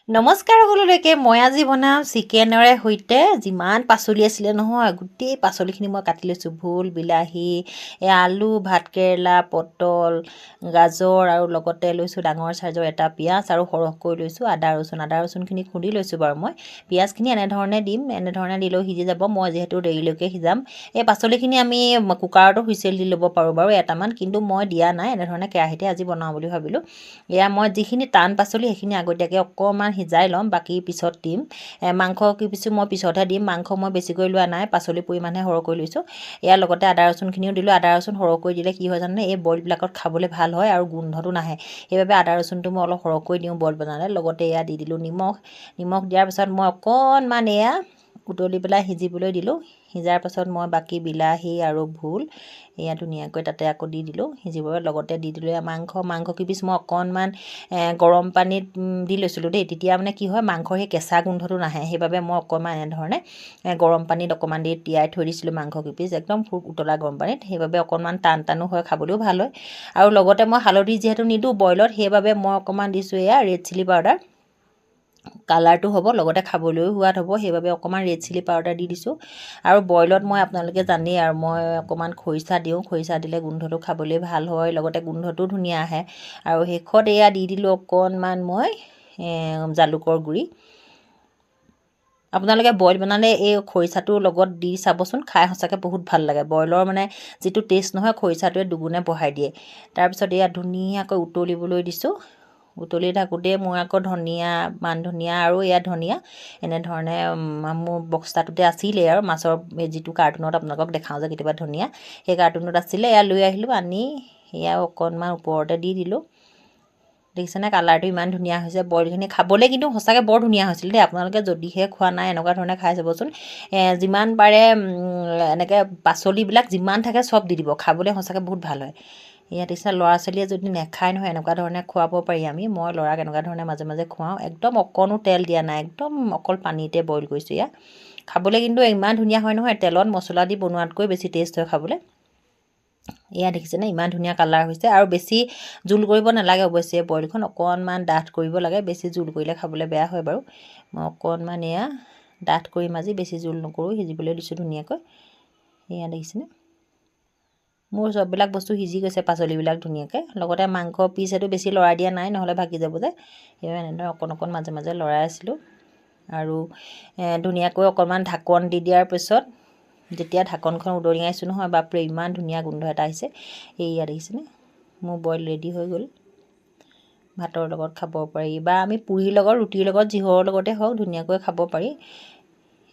নমস্কাৰ সকলোলৈকে মই আজি বনাম চিকেনৰে সৈতে যিমান পাচলি আছিলে নহয় গোটেই পাচলিখিনি মই কাটি লৈছোঁ ভোল বিলাহী আলু ভাতকেৰেলা পটল গাজৰ আৰু লগতে লৈছোঁ ডাঙৰ চাইজৰ এটা পিঁয়াজ আৰু সৰহকৈ লৈছোঁ আদা ৰচুনখিনি খুন্দি লৈছোঁ বাৰু মই পিঁয়াজখিনি এনেধৰণে দিম এনেধৰণে দিলেও সিজি যাব মই যিহেতু দেৰিলৈকে সিজাম এই পাচলিখিনি আমি কুকাৰতো হুইচেল দি ল'ব পাৰোঁ বাৰু এটামান কিন্তু মই দিয়া নাই এনেধৰণে কেৰাহীতে আজি বনাওঁ বুলি ভাবিলোঁ এয়া মই যিখিনি টান পাচলি সেইখিনি আগতীয়াকৈ অকণমান সিজাই ল'ম বাকী পিছত দিম মাংস কিছু মই পিছতহে দিম মাংস মই বেছিকৈ লোৱা নাই পাচলিৰ পৰিমাণহে সৰহকৈ লৈছোঁ ইয়াৰ লগতে আদা ৰচুনখিনিও দিলোঁ আদা ৰচুন সৰহকৈ দিলে কি হয় জানে এই বইলবিলাকত খাবলৈ ভাল হয় আৰু গোন্ধটো নাহে সেইবাবে আদা ৰচুনটো মই অলপ সৰহকৈ দিওঁ বইল বনালে লগতে এয়া দি দিলোঁ নিমখ দিয়াৰ পিছত মই অকণমান এয়া উতলি পেলাই সিজিবলৈ দিলোঁ সিজাৰ পাছত মই বাকী বিলাহী আৰু ভোল এয়া ধুনীয়াকৈ তাতে আকৌ দি দিলোঁ সিজিবলৈ লগতে দি দিলোঁ এয়া মাংস কিপিচ মই অকণমান গৰম পানীত দি লৈছিলোঁ দেই তেতিয়া মানে কি হয় মাংসৰ সেই কেঁচা গোন্ধটো নাহে সেইবাবে মই অকণমান এনেধৰণে গৰম পানীত অকণমান দি তিয়াই থৈ দিছিলোঁ মাংস কিপিচ একদম খুব উতলা গৰম পানীত সেইবাবে অকণমান টানো হয় খাবলৈও ভাল হয় আৰু লগতে মই হালধি যিহেতু নিদিওঁ বইলত সেইবাবে মই অকণমান দিছোঁ এয়া ৰেড চিলি পাউডাৰ কালাৰটো হ'ব লগতে খাবলৈও সোৱাদ হ'ব সেইবাবে অকণমান ৰেড চিলি পাউডাৰ দি দিছোঁ আৰু বইলত মই আপোনালোকে জানেই আৰু মই অকণমান খৰিচা দিওঁ খৰিচা দিলে গোন্ধটো খাবলৈ ভাল হয় লগতে গোন্ধটোও ধুনীয়া আহে আৰু শেষত এয়া দি দিলোঁ অকণমান মই জালুকৰ গুড়ি আপোনালোকে বইল বনালে এই খৰিচাটোৰ লগত দি চাবচোন খাই সঁচাকৈ বহুত ভাল লাগে বইলৰ মানে যিটো টেষ্ট নহয় খৰিচাটোৱে দুগুণে বঢ়াই দিয়ে তাৰপিছত এয়া ধুনীয়াকৈ উতলিবলৈ দিছোঁ উতলি থাকোঁতে মোৰ আকৌ মান ধনিয়া আৰু এয়া ধনিয়া এনেধৰণে মোৰ বক্সাটোতে আছিলেই আৰু মাছৰ যিটো কাৰ্টুনত আপোনালোকক দেখাওঁ যে কেতিয়াবা ধনিয়া সেই কাৰ্টুনত আছিলে এয়া লৈ আহিলোঁ আনি এয়া অকণমান ওপৰতে দি দিলোঁ দেখিছেনে কালাৰটো ইমান ধুনীয়া হৈছে বইলখিনি খাবলৈ কিন্তু সঁচাকৈ বৰ ধুনীয়া হৈছিল দেই আপোনালোকে যদিহে খোৱা নাই এনেকুৱা ধৰণে খাই চাবচোন যিমান পাৰে এনেকৈ পাচলিবিলাক যিমান থাকে চব দি দিব খাবলৈ সঁচাকৈ বহুত ভাল হয় ইয়াত নিচিনা ল'ৰা ছোৱালীয়ে যদি নেখায় নহয় এনেকুৱা ধৰণে খুৱাব পাৰি মই ল'ৰাক এনেকুৱা ধৰণে মাজে মাজে খুৱাওঁ একদম অকণো তেল দিয়া নাই একদম অকল পানীতে বইল কৰিছোঁ ইয়াত খাবলৈ কিন্তু ইমান ধুনীয়া হয় নহয় তেলত মছলা দি বনোৱাতকৈ বেছি টেষ্ট হয় খাবলৈ এয়া দেখিছেনে ইমান ধুনীয়া কালাৰ হৈছে আৰু বেছি জোল কৰিব নালাগে অৱশ্যে বইলখন অকণমান ডাঠ কৰিব লাগে বেছি জোল কৰিলে খাবলৈ বেয়া হয় বাৰু মই অকণমান এয়া ডাঠ কৰিম আজি বেছি জোল নকৰোঁ সিজিবলৈ দিছোঁ ধুনীয়াকৈ এয়া দেখিছেনে মোৰ চববিলাক বস্তু সিজি গৈছে পাচলিবিলাক ধুনীয়াকৈ লগতে মাংস পিচ এইটো বেছি লৰাই দিয়া নাই নহ'লে ভাগি যাব যে সেইবাবে এনেদৰে অকণ মাজে মাজে লৰাই আছিলোঁ আৰু ধুনীয়াকৈ অকণমান ঢাকন দি দিয়াৰ পিছত যেতিয়া ঢাকনখন উদঙাইছোঁ নহয় বাপৰে ইমান ধুনীয়া গোন্ধ এটা আহিছে এইয়া দেখিছেনে মোৰ বইল ৰেডি হৈ গ'ল ভাতৰ লগত খাব পাৰি বা আমি পুৰিৰ লগত ৰুটিৰ লগত যিহৰ লগতে হওক ধুনীয়াকৈ খাব পাৰি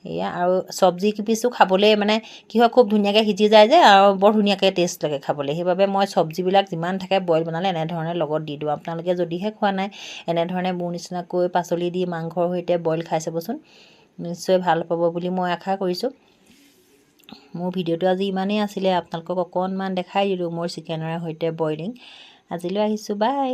এয়া আৰু চব্জি কিপিচো খাবলৈ মানে কি হয় খুব ধুনীয়াকৈ সিজি যায় যে আৰু বৰ ধুনীয়াকৈ টেষ্ট লাগে খাবলৈ সেইবাবে মই চব্জিবিলাক যিমান থাকে বইল বনালে এনেধৰণে লগত দি দিওঁ আপোনালোকে যদিহে খোৱা নাই এনেধৰণে মোৰ নিচিনাকৈ পাচলি দি মাংসৰ সৈতে বইল খাই চাবচোন নিশ্চয় ভাল পাব বুলি মই আশা কৰিছোঁ মোৰ ভিডিঅ'টো আজি ইমানেই আছিলে আপোনালোকক অকণমান দেখাই দিলোঁ মোৰ চিকেনৰে সৈতে বইলিং আজিলৈ আহিছোঁ বাই